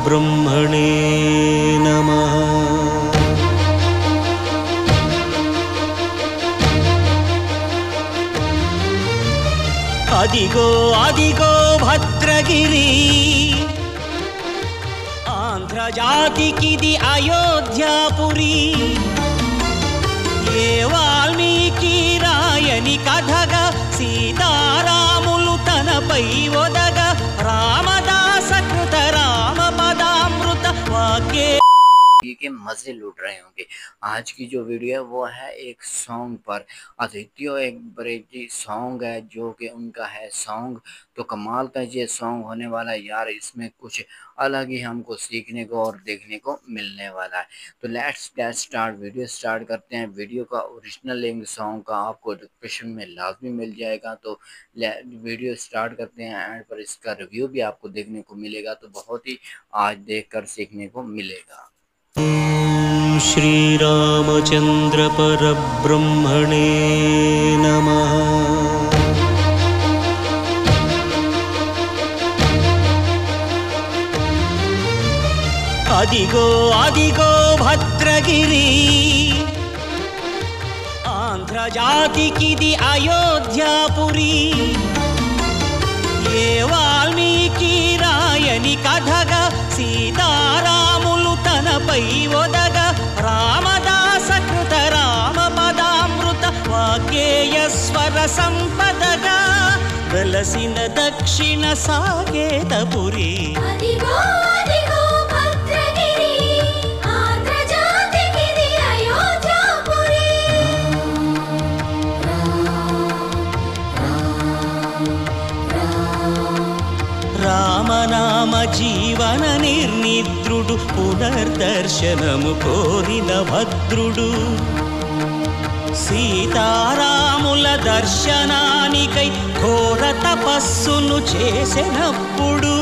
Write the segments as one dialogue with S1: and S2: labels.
S1: परब्रह्मणे नमः। अदिगो अदिगो भद्रगिरि आंध्र जातिकिदि अयोध्यापुरी ये वाल्मीकि रायनि कथगा सीतारामुलु तनपै ओदगा रामदास कृत राम पदामृत वाक्ये
S2: के मजे लूट रहे होंगे। आज की जो वीडियो है वो है एक सॉन्ग पर। आदित्य एक बरेजी सॉन्ग है जो कि उनका है सॉन्ग, तो कमाल का ये सॉन्ग होने वाला है यार। इसमें कुछ अलग ही हमको सीखने को और देखने को मिलने वाला है। तो let's get start, video start करते हैं। वीडियो का ओरिजिनल लिंक सॉन्ग का आपको डिस्क्रिप्शन में लाजमी मिल जाएगा। तो वीडियो स्टार्ट करते हैं। एंड पर इसका रिव्यू भी आपको देखने को मिलेगा, तो बहुत ही आज देख कर सीखने को मिलेगा।
S1: श्री रामचंद्र परब्रह्मणे नमः। अदिगो अदिगो भद्रगिरि आंध्र जातिकिदि अयोध्यापुरी ये वाल्मीकि रायनि कथगा सीतारामुलु तनपै ओदगा रामदास कृत राम पदामृत वाग्गेयस्वर संपदगा वेलसिन दक्षिण साकेतपुरी।
S3: अदिगो अदिगो भद्रगिरि आंध्र जातिकिदि अयोध्यापुरी
S1: रामनाम जीवन निर्निद्रुडु पुनर्दर्शनमु कोरिन भद्रुडु सीतारामुल दर्शनानिकै घोर तपस्सुनु చేసినప్పుడు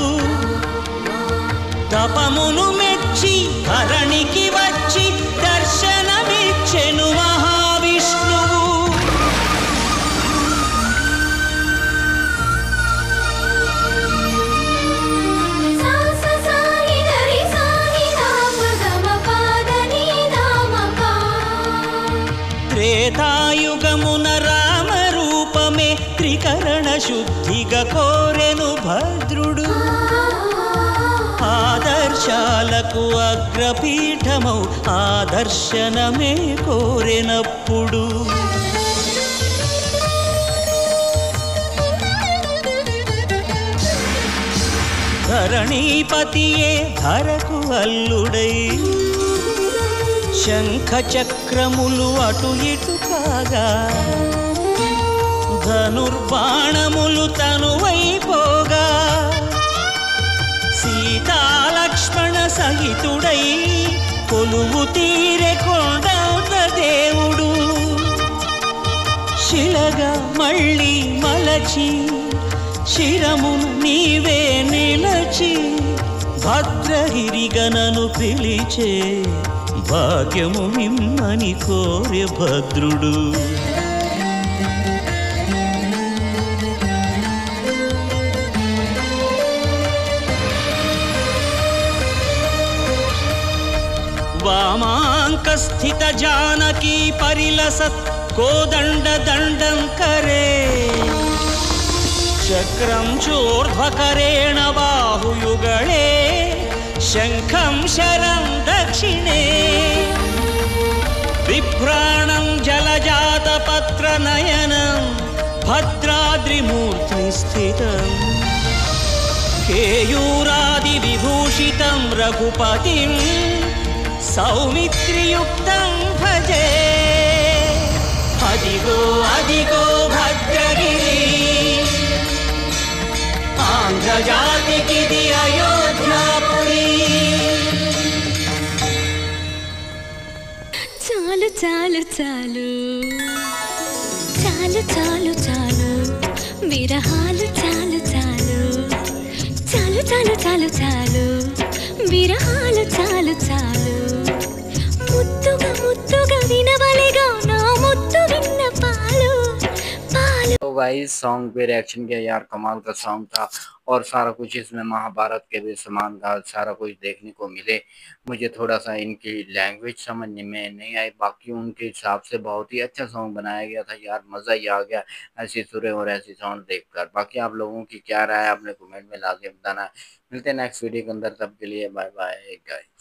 S1: తపమును మెచ్చి ధరణికి వచ్చి దర్శనమిచ్చెను మహావిష్ణువు। త్రేతాయుగమున రామ రూపమే త్రికరణ శుద్ధిగా కోరెను భద్రుడు ఆదర్శాలకు అగ్రపీఠమౌ ఆదర్శనమే కోరెనప్పుడు ధరణీపతియే ధరకు అల్లుడై శంఖ చక్రములు అటు ఇటు కాగా ధనుర్బాణములు తనువైపోగా సీతాలక్ష్మణ సహితుడై కొలువు తీరె కొండంత దేవుడు శిలగా మళ్ళీ మలచి శిరమును నీవే నిలచి భద్రగిరిగనను పిలిచే భాగ్యము మిమ్మని కోరె భద్రుడు। वामांक स्थित जानकी परिलसत् कोदंड दंडं करे चक्रं चोर्ध्वकरेण बाहुयुगले शंखं शरं दक्षिणे बिभ्राणं जलजातपत्रनयनं भद्राद्रिमूर्ति स्थितं केयूरादिविभूषितं रघुपतिं सौमित्रियुक्तं भजे। अदिगो अदिगो भद्रगिरि आंध्र जातिकिदि अयोध्यापुरी।
S3: చాలు చాలు చాలు చాలు చాలు చాలు విరహాలు చాలు చాలు చాలు చాలు చాలు చాలు విరహాలు చాలు చాలు ముద్దుగా ముద్దుగా వినవలిగా నా ముద్దు విన్నపాలు
S2: तो गाइस सॉन्ग पे रिएक्शन किया यार, कमाल का सॉन्ग था और सारा कुछ इसमें महाभारत के भी समान का सारा कुछ देखने को मिले। मुझे थोड़ा सा इनकी लैंग्वेज समझ में नहीं आई, बाकी उनके हिसाब से बहुत ही अच्छा सॉन्ग बनाया गया था यार, मज़ा ही आ गया ऐसी सुरें और ऐसी साउंड देखकर। बाकी आप लोगों की क्या राय है, आपने कमेंट में लाके बताना। मिलते हैं नेक्स्ट वीडियो के अंदर, तब के लिए बाय बाय गाइस।